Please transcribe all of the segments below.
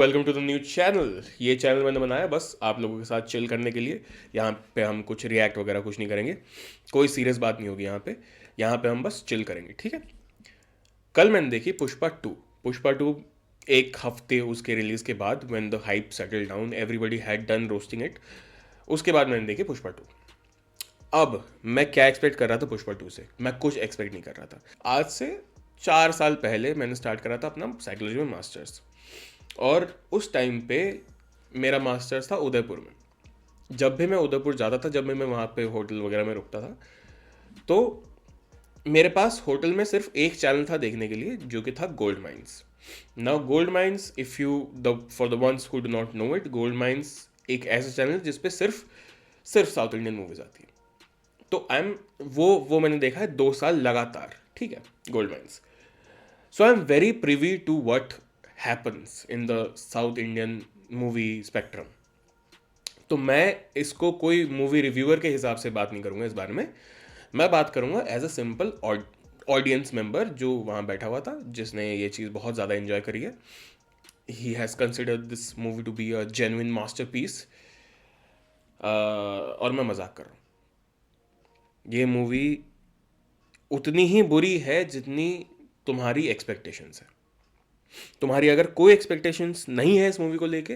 Welcome to the new channel. ये channel मैंने बनाया बस आप लोगों के साथ चिल करने के लिए। यहाँ पे हम कुछ रिएक्ट वगैरह कुछ नहीं करेंगे, कोई सीरियस बात नहीं होगी यहाँ पे हम बस चिल करेंगे, ठीक है। कल मैंने देखी पुष्पा टू एक हफ्ते उसके रिलीज के बाद, when the hype settle down, everybody had done roasting it. उसके बाद मैंने देखी पुष्पा 2। अब मैं क्या एक्सपेक्ट कर रहा था पुष्पा 2 से? मैं कुछ एक्सपेक्ट नहीं कर रहा था। आज से 4 साल पहले मैंने स्टार्ट करा था अपना साइकोलॉजी में मास्टर्स, और उस टाइम पे मेरा मास्टर्स था उदयपुर में। जब भी मैं उदयपुर जाता था, जब भी मैं वहाँ पे होटल वगैरह में रुकता था, तो मेरे पास होटल में सिर्फ एक चैनल था देखने के लिए, जो कि था gold mines. Now gold mines, if you the for the ones who do not know it, gold mines एक ऐसा चैनल जिसपे सिर्फ सिर्फ साउथ इंडियन मूवीज आती है। तो आई एम वो मैंने देखा है 2 साल लगातार, ठीक है, gold mines. So I'm very privy to what happens in the South Indian movie spectrum. तो मैं इसको कोई मूवी रिव्यूअर के हिसाब से बात नहीं करूंगा इस बारे में। मैं बात करूंगा as a simple audience member जो वहाँ बैठा हुआ था, जिसने ये चीज़ बहुत ज़्यादा एंजॉय करी है। He has considered this movie to be a genuine masterpiece. और मैं मजाक कर रहा हूँ। ये मूवी उतनी ही बुरी है जितनी तुम्हारी एक्सपेक्टेशंस है। तुम्हारी अगर कोई एक्सपेक्टेशंस नहीं है इस मूवी को लेके,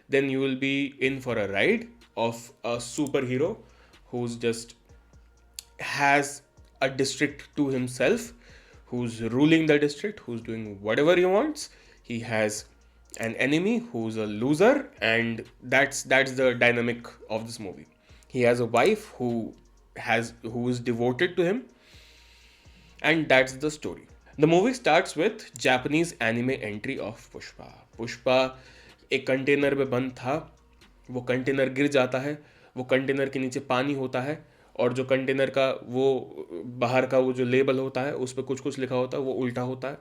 then you will be in for a ride of a super hero who's just has a district to himself, who's ruling the district, who's doing whatever he wants. He has an enemy who's a loser, and that's the dynamic of this movie. He has a wife who is devoted to him, and that's the story. The movie starts with Japanese anime entry of Pushpa. Pushpa एक container में बंद था, वो container गिर जाता है, वो container के नीचे पानी होता है, और जो कंटेनर का वो बाहर का वो जो लेबल होता है उस पर कुछ कुछ लिखा होता है, वो उल्टा होता है।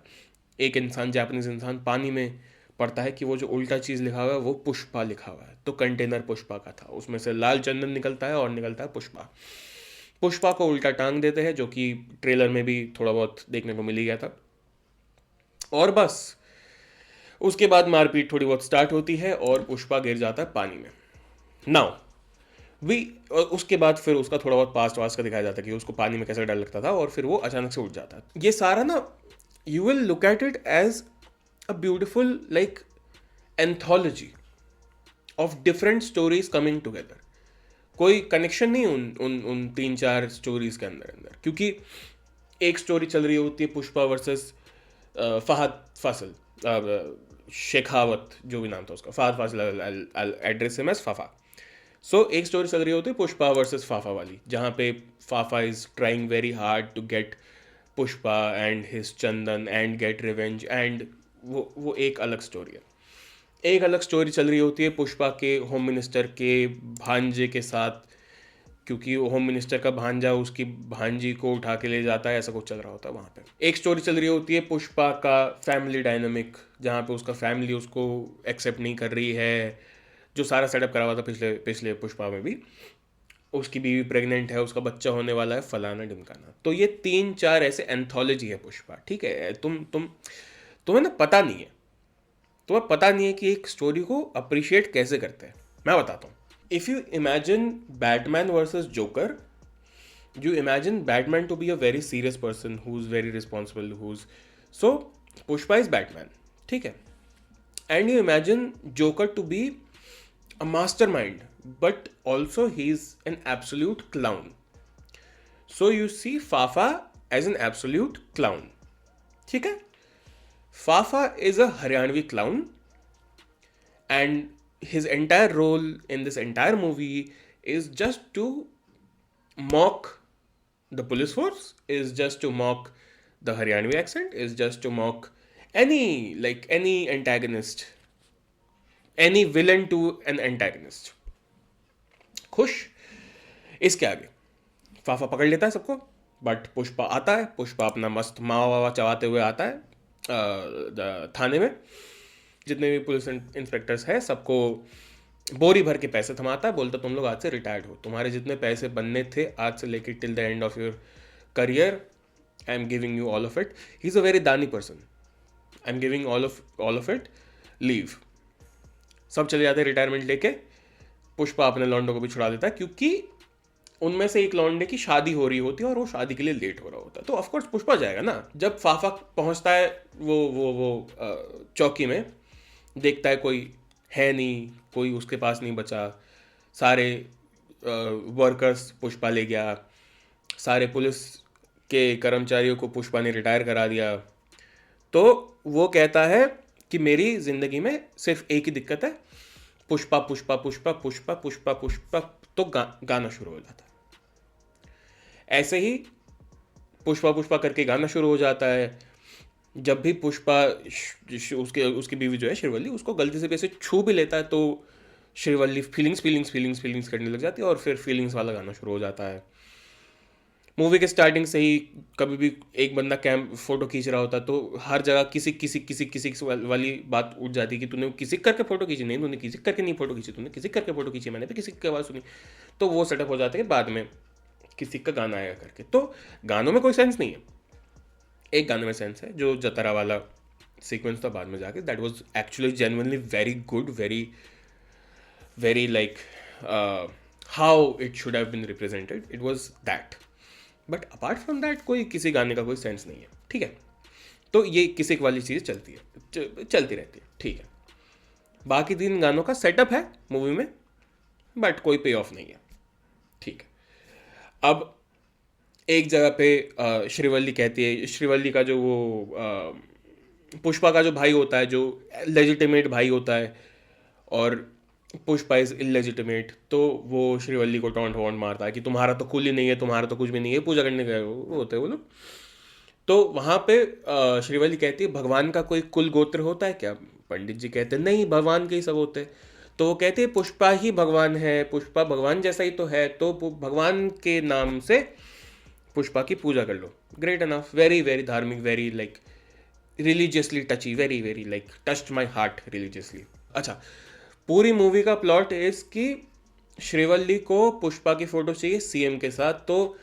एक इंसान, जापानीज इंसान, पानी में पढ़ता है कि वो जो उल्टा चीज़ लिखा हुआ है वो पुष्पा लिखा हुआ है, तो कंटेनर पुष्पा का था, उसमें से लाल चंदन निकलता है और निकलता है पुष्पा। पुष्पा को उल्टा टांग देते हैं, जो कि ट्रेलर में भी थोड़ा बहुत देखने को मिल ही गया था। और बस उसके बाद मारपीट थोड़ी बहुत स्टार्ट होती है और पुष्पा गिर जाता है पानी में। नाउ वी उसके बाद फिर उसका थोड़ा बहुत पास्ट वास्ट का दिखाया जाता है कि उसको पानी में कैसे डर लगता था, और फिर वो अचानक से उठ जाता है। ये सारा ना, you will look at it as a beautiful like anthology of different stories coming together. कोई कनेक्शन नहीं उन उन उन 3-4 स्टोरीज के अंदर अंदर, क्योंकि एक स्टोरी चल रही होती है पुष्पा वर्सेस फहद फासिल, शेखावत, जो भी नाम था उसका, Fahadh Faasil, address him as Fafa. So एक स्टोरी चल रही होती है पुष्पा वर्सेस फाफा वाली, जहाँ पे Fafa is trying very hard to get Pushpa and his chandan and get revenge, and वो एक अलग स्टोरी है। एक अलग स्टोरी चल रही होती है पुष्पा के होम मिनिस्टर के भांजे के साथ, क्योंकि होम मिनिस्टर का भांजा उसकी भांजी को उठा के ले जाता है, ऐसा कुछ चल रहा होता है वहाँ पे। एक स्टोरी चल रही होती है पुष्पा का फैमिली डायनामिक, जहाँ पे उसका फैमिली उसको एक्सेप्ट नहीं कर रही है, जो सारा सेटअप करा हुआ था पिछले पिछले पुष्पा में भी। उसकी बीवी प्रेग्नेंट है, उसका बच्चा होने वाला है, फलाना ढिमकाना। तो ये 3-4 ऐसे एंथोलॉजी है पुष्पा, ठीक है। तुम्हें ना पता नहीं है, तुम्हें पता नहीं है कि एक स्टोरी को अप्रिशिएट कैसे करते हैं। मैं बताता हूँ। If you imagine Batman versus joker, you imagine Batman to be a very serious person who's very responsible, who's so Pushpa is Batman, ठीक है, and you imagine Joker to be a mastermind, but also he's an absolute clown. So you see Fafa as an absolute clown, ठीक है। Fafa is a Haryanvi clown, and his entire role in this entire movie is just to mock the police force, is just to mock the Haryanvi accent, is just to mock any antagonist, any villain to an antagonist. खुश। इसके आगे फाफा पकड़ लेता है सबको, but Pushpa आता है, पुष्पा अपना मस्त मावा वावा चबाते हुए आता है थाने में। जितने भी पुलिस इंस्पेक्टर्स हैं सबको बोरी भर के पैसे थमाता है, बोलता तुम लोग आज से रिटायर्ड हो, तुम्हारे जितने पैसे बनने थे आज से लेकर till the end of your career, I am giving you all of it. He is a very दानी person, I am giving all of it, leave. सब चले जाते हैं रिटायरमेंट लेके, पुष्पा अपने लौंडों को भी छुड़ा देता है, क्योंकि उनमें से एक लौंडे की शादी हो रही होती है और वो शादी के लिए लेट हो रहा होता है, तो ऑफकोर्स पुष्पा जाएगा ना। जब फाफा पहुंचता है वो चौकी में, देखता है कोई है नहीं, कोई उसके पास नहीं बचा, सारे वर्कर्स पुष्पा ले गया, सारे पुलिस के कर्मचारियों को पुष्पा ने रिटायर करा दिया, तो वो कहता है कि मेरी ज़िंदगी में सिर्फ एक ही दिक्कत है, पुष्पा पुष्पा पुष्पा पुष्पा पुष्पा पुष्पा, तो गाना शुरू हो जाता है। ऐसे ही पुष्पा पुष्पा करके गाना शुरू हो जाता है। जब भी पुष्पा उसकी बीवी जो है श्रीवल्ली, उसको गलती से भी ऐसे छू भी लेता है, तो Srivalli feelings feelings feelings feelings करने लग जाती है और फिर फीलिंग्स वाला गाना शुरू हो जाता है। मूवी के स्टार्टिंग से ही कभी भी एक बंदा फोटो खींच रहा होता, तो हर जगह किसी किसी किसी किसी वाली बात उठ जाती कि तूने किसी करके फोटो खींची, नहीं तूने किसी करके नहीं फोटो खींची, तूने किसी करके फोटो खींची, मैंने तो किसी की आवाज़ सुनी। तो वो सेटअप हो जाता है बाद में किसी का गाना आएगा करके। तो गानों में कोई सेंस नहीं है। एक गाने में सेंस है, जो जतरा वाला सीक्वेंस था बाद में जाके, that was actually genuinely very good, very very like how it should have been represented, it was that. But apart from that कोई किसी गाने का कोई सेंस नहीं है, ठीक है। तो ये किसी वाली चीज़ चलती है, चलती रहती है, ठीक है। बाकी 3 गानों का सेटअप है मूवी में, बट कोई पे ऑफ नहीं है, ठीक है। अब एक जगह पे श्रीवल्ली कहती है, श्रीवल्ली का जो वो पुष्पा का जो भाई होता है, जो लेजिटिमेट भाई होता है, और पुष्पा इज इलेजिटिमेट, तो वो श्रीवल्ली को टॉन्ट वॉन्ट मारता है कि तुम्हारा तो कुल ही नहीं है, तुम्हारा तो कुछ भी नहीं है, पूजा करने गए वो होते हैं वो लोग। तो वहाँ पे श्रीवल्ली कहती है भगवान का कोई कुल गोत्र होता है क्या? पंडित जी कहते हैं नहीं, भगवान के ही सब होते हैं। तो वो कहते हैं पुष्पा ही भगवान है, पुष्पा भगवान जैसा ही तो है, तो भगवान के नाम से पुष्पा की पूजा कर लो। ग्रेट एनफ, वेरी वेरी धार्मिक, very like religiously टची, very very like touched my heart religiously. अच्छा, पूरी मूवी का प्लॉट इज कि श्रीवल्ली को पुष्पा की फोटो चाहिए सीएम के साथ, तो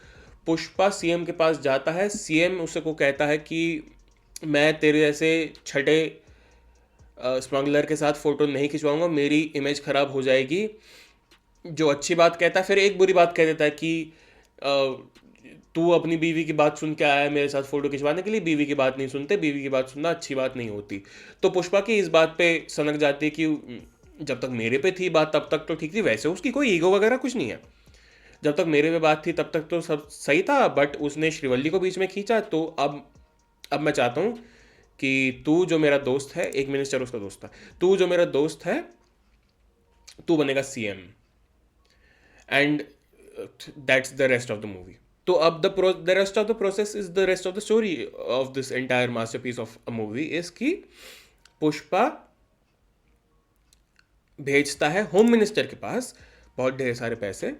पुष्पा सीएम के पास जाता है, सीएम उसे को कहता है कि मैं तेरे जैसे छठे स्मगलर के साथ फोटो नहीं खिंचवाऊंगा, मेरी इमेज खराब हो जाएगी। जो अच्छी बात कहता है, फिर एक बुरी बात कह देता है कि तू अपनी बीवी की बात सुन के आया है मेरे साथ फोटो खिंचवाने के लिए, बीवी की बात नहीं सुनते, बीवी की बात सुनना अच्छी बात नहीं होती। तो पुष्पा की इस बात पे सनक जाती है कि जब तक मेरे पे थी बात तब तक तो ठीक थी, वैसे उसकी कोई ईगो वगैरह कुछ नहीं है, जब तक मेरे पे बात थी तब तक तो सब सही था, बट उसने श्रीवल्ली को बीच में खींचा, तो अब मैं चाहता हूँ कि तू जो मेरा दोस्त है, एक मिनिस्टर उसका दोस्त था, तू जो मेरा दोस्त है तू बनेगा CM, and that's the rest of the movie. तो अब the rest of the process is the rest of the story of this entire masterpiece of a movie is कि पुष्पा भेजता है होम मिनिस्टर के पास बहुत ढेर सारे पैसे,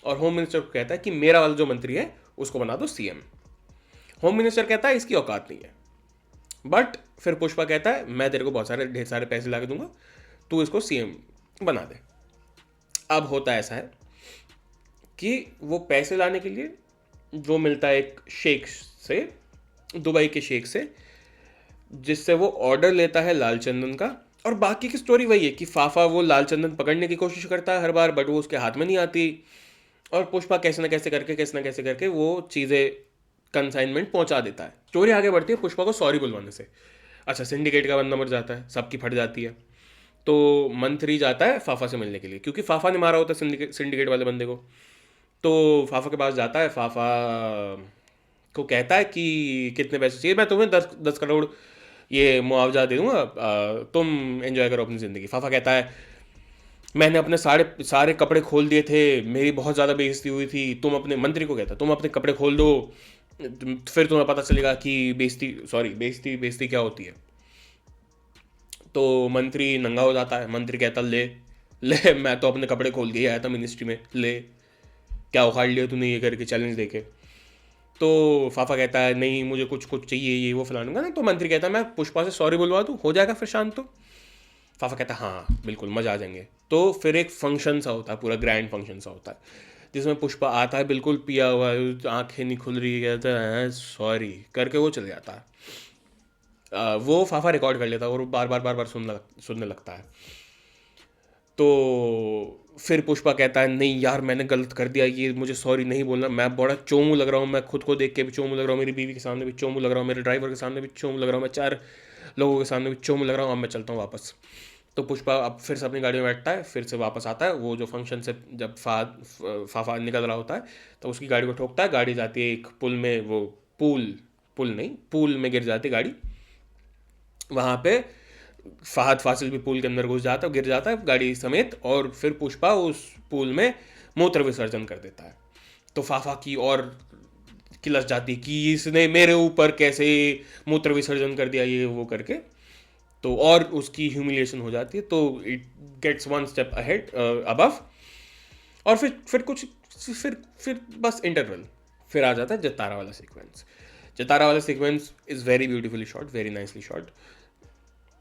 और होम मिनिस्टर को कहता है कि मेरा वाला जो मंत्री है उसको बना दो सीएम। होम मिनिस्टर कहता है इसकी औकात नहीं है, बट फिर पुष्पा कहता है मैं तेरे को बहुत सारे ढेर सारे पैसे ला के दूंगा, तू इसको सीएम बना दे। अब होता ऐसा है कि वो पैसे लाने के लिए वो मिलता है एक शेख से, दुबई के शेख से, जिससे वो ऑर्डर लेता है लाल चंदन का। और बाकी की स्टोरी वही है कि फाफा वो लाल चंदन पकड़ने की कोशिश करता है हर बार, बट वो उसके हाथ में नहीं आती, और पुष्पा कैसे ना कैसे करके वो चीज़ें कंसाइनमेंट पहुंचा देता है। स्टोरी आगे बढ़ती है पुष्पा को सॉरी बुलवाने से। अच्छा, सिंडिकेट का बंदा मर जाता है, सबकी फट जाती है, तो मंत्री जाता है फाफा से मिलने के लिए, क्योंकि फाफा ने मारा होता है सिंडिकेट वाले बंदे को। तो फाफा के पास जाता है, फाफा को कहता है कि कितने पैसे चाहिए, मैं तुम्हें 10 करोड़ ये मुआवजा दे दूंगा, तुम एंजॉय करो अपनी ज़िंदगी। फाफा कहता है मैंने अपने सारे कपड़े खोल दिए थे, मेरी बहुत ज़्यादा बेइज्जती हुई थी, तुम अपने, मंत्री को कहता तुम अपने कपड़े खोल दो, फिर तुम्हें पता चलेगा कि बेइज्जती क्या होती है। तो मंत्री नंगा हो जाता है, मंत्री कहता ले ले, मैं तो अपने कपड़े खोल के ही आया था मिनिस्ट्री में, ले क्या उखाड़ लिया तूने ये करके चैलेंज देके। तो फाफा कहता है नहीं मुझे कुछ चाहिए, ये वो फलाना ना। तो मंत्री कहता है मैं पुष्पा से सॉरी बुलवा दूँ, हो जाएगा फिर शांत। तो फाफा कहता है हाँ बिल्कुल मज़ा आ जाएंगे। तो फिर एक फंक्शन सा होता है, पूरा ग्रैंड फंक्शन सा होता है, जिसमें पुष्पा आता है बिल्कुल पिया हुआ, आंखें नहीं खुल रही, कहता है सॉरी करके वो चले जाता है। वो फाफा रिकॉर्ड कर लेता है और बार बार सुनने लगता है। तो फिर पुष्पा कहता है नहीं यार मैंने गलत कर दिया, ये मुझे सॉरी नहीं बोलना, मैं बड़ा चोमू लग रहा हूँ, मैं खुद को देख के भी चोमू लग रहा हूँ, मेरी बीवी के सामने भी चोमू लग रहा हूँ, मेरे ड्राइवर के सामने भी चोमू लग रहा हूँ, मैं 4 लोगों के सामने भी चोमू लग रहा हूँ, अब मैं चलता हूँ वापस। तो पुष्पा अब फिर से अपनी गाड़ी में बैठता है, फिर से वापस आता है। वो जो फंक्शन से जब फाफा निकल रहा होता है तो उसकी गाड़ी को ठोकता है, गाड़ी जाती है एक पुल में, वो पुल पुल नहीं पूल में गिर जाती है गाड़ी। वहाँ पे फहद फासिल भी पूल के अंदर घुस जाता है, गिर जाता है गाड़ी समेत, और फिर पुष्पा उस पूल में मूत्र विसर्जन कर देता है। तो फाफा की और किलस जाती है कि इसने मेरे ऊपर कैसे मूत्र विसर्जन कर दिया, ये वो करके। तो और उसकी ह्यूमिलिएशन हो जाती है, तो it gets one step ahead above. और फिर कुछ फिर बस इंटरवल, फिर आ जाता है जतारा वाला सीक्वेंस। जतारा वाला sequence is very beautifully shot, very nicely shot.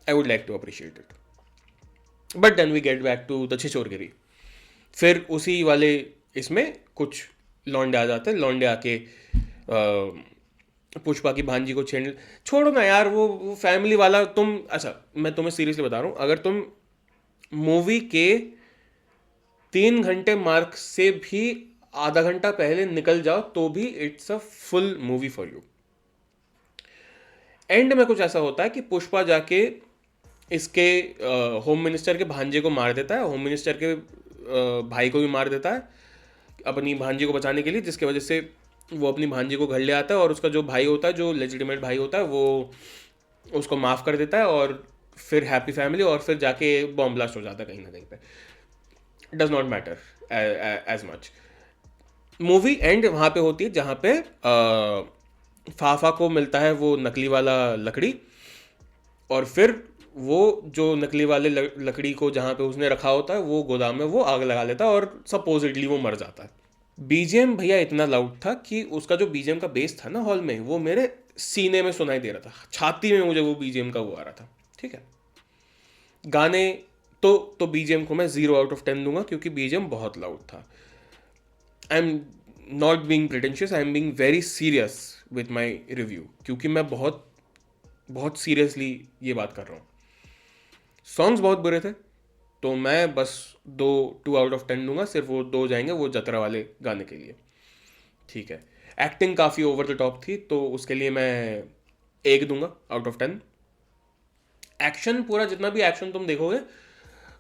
I would like to appreciate it. But then we get back to the छिछोरगिरी। फिर उसी वाले इसमें कुछ लौंडे आ जाते हैं, लौंडे आके पुष्पा की भांजी को छेड़। छोड़ो ना यार वो फैमिली वाला। तुम अच्छा, मैं तुम्हें सीरियसली बता रहा हूँ, अगर तुम मूवी के 3 घंटे मार्क से भी आधा घंटा पहले निकल जाओ तो भी it's a full movie for you. And में कुछ ऐसा होता है कि पुष्पा जाके इसके होम मिनिस्टर के भांजे को मार देता है, होम मिनिस्टर के भाई को भी मार देता है अपनी भांजी को बचाने के लिए, जिसकी वजह से वो अपनी भांजी को घर ले आता है, और उसका जो भाई होता है, जो लेजिटिमेट भाई होता है, वो उसको माफ़ कर देता है, और फिर हैप्पी फैमिली। और फिर जाके बॉम्ब ब्लास्ट हो जाता है कहीं ना कहीं पे। Does not matter as much. Movie end वहाँ पे होती है जहाँ पे फाफा को मिलता है वो नकली वाला लकड़ी, और फिर वो जो नकली वाले लकड़ी को जहाँ पे उसने रखा होता है वो गोदाम में वो आग लगा लेता है, और सपोजिटली वो मर जाता है। बीजेम भैया इतना लाउड था कि उसका जो बीजेम का बेस था ना हॉल में, वो मेरे सीने में सुनाई दे रहा था, छाती में मुझे वो बीजेम का वो आ रहा था। ठीक है, गाने तो बीजेम को मैं 0 out of 10 दूंगा, क्योंकि बीजेम बहुत लाउड था। I am not being pretentious, I am being very serious with my review, क्योंकि मैं बहुत बहुत सीरियसली ये बात कर रहा हूँ। सॉन्ग्स बहुत बुरे थे, तो मैं बस 2 out of 10 दूंगा, सिर्फ वो 2 जाएंगे वो जतरा वाले गाने के लिए। ठीक है, एक्टिंग काफ़ी ओवर द टॉप थी, तो उसके लिए मैं 1 दूंगा out of 10। एक्शन पूरा जितना भी एक्शन तुम देखोगे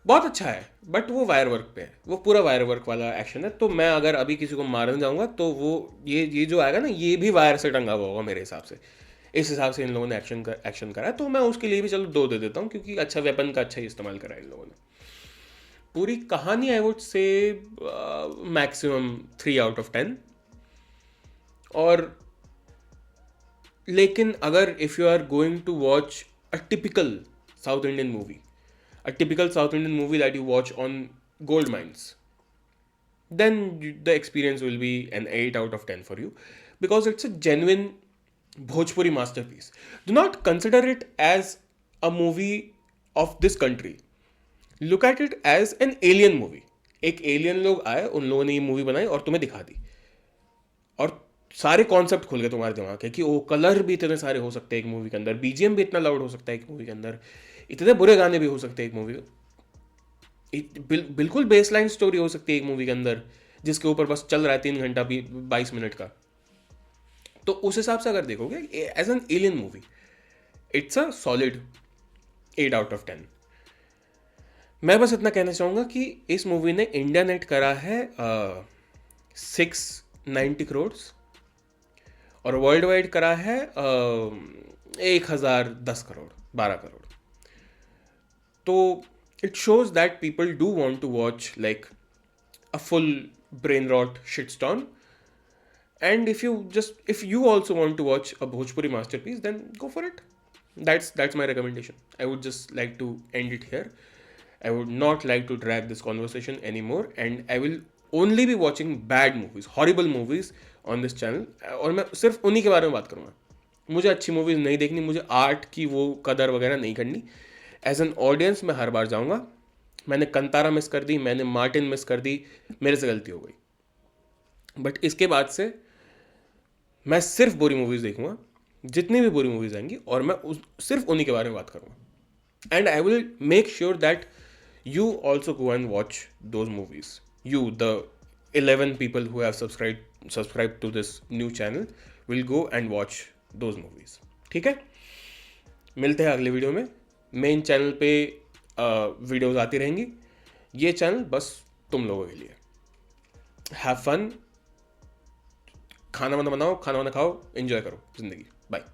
बहुत अच्छा है, बट वो वायर वर्क पे है, वो पूरा वायर वर्क वाला एक्शन है। तो मैं अगर अभी किसी को मारने जाऊंगा तो वो ये जो आएगा ना, ये भी वायर से टंगा हुआ होगा मेरे हिसाब से। इस हिसाब से इन लोगों ने एक्शन करा है, तो मैं उसके लिए भी चलो 2 दे देता हूँ, क्योंकि अच्छा वेपन का अच्छा इस्तेमाल करा है इन लोगों ने। पूरी कहानी I would say maximum 3 out of 10। और लेकिन अगर if you are going to watch a typical South Indian movie, a typical South Indian movie that you watch on gold mines, then the experience will be an 8 out of 10 for you, because it's a genuine Bhojpuri masterpiece. Do not consider it as a movie of this country. Look at it as an alien movie. एक alien लोग आए, उन लोगों ने ये movie बनाई और तुम्हें दिखा दी, और सारे कॉन्सेप्ट खुल गए तुम्हारे दिमाग के कि ओ कलर भी इतने सारे हो सकते हैं एक मूवी के अंदर, बीजीएम भी इतना लाउड हो सकता है एक मूवी के अंदर, इतने बुरे गाने भी हो सकते हैं एक मूवी बिल्कुल बेसलाइन स्टोरी हो सकती है एक मूवी के अंदर, जिसके ऊपर बस चल रहा है 3 घंटा 22 मिनट का। तो उस हिसाब से अगर देखोगे as an alien movie, it's a solid 8 out of 10। मैं बस इतना कहना चाहूँगा कि इस मूवी ने इंडिया नेट करा है 690 करोड़, और वर्ल्ड वाइड करा है 1010 करोड़, 12 करोड़। तो it shows that people do want to watch like a full brain rot shitstorm, and if you also want to watch a Bhojpuri masterpiece, then go for it. That's my recommendation. I would just like to end it here. I would not like to drag this conversation anymore, and I will only be watching bad movies, horrible movies on this channel, और मैं सिर्फ उन्हीं के बारे में बात करूँगा। मुझे अच्छी मूवीज़ नहीं देखनी, मुझे आर्ट की वो कदर वगैरह नहीं करनी। एज एन ऑडियंस मैं हर बार जाऊँगा, मैंने कंतारा मिस कर दी, मैंने मार्टिन मिस कर दी, मेरे से गलती हो गई। बट इसके बाद से मैं सिर्फ बुरी मूवीज़ देखूँगा, जितनी भी बुरी मूवीज़ आएंगी, और मैं सिर्फ उन्हीं के बारे में बात करूँगा। And I will make sure that you also go and watch those movies. You, the 11 people who have subscribed to this new channel, will go and watch those movies. ठीक है, मिलते हैं अगले वीडियो में. मेन चैनल पे videos आती रहेंगी. ये चैनल बस तुम लोगों के लिए. Have fun. खाना वाना बनाओ, खाना वाना खाओ, एंजॉय करो जिंदगी. बाय.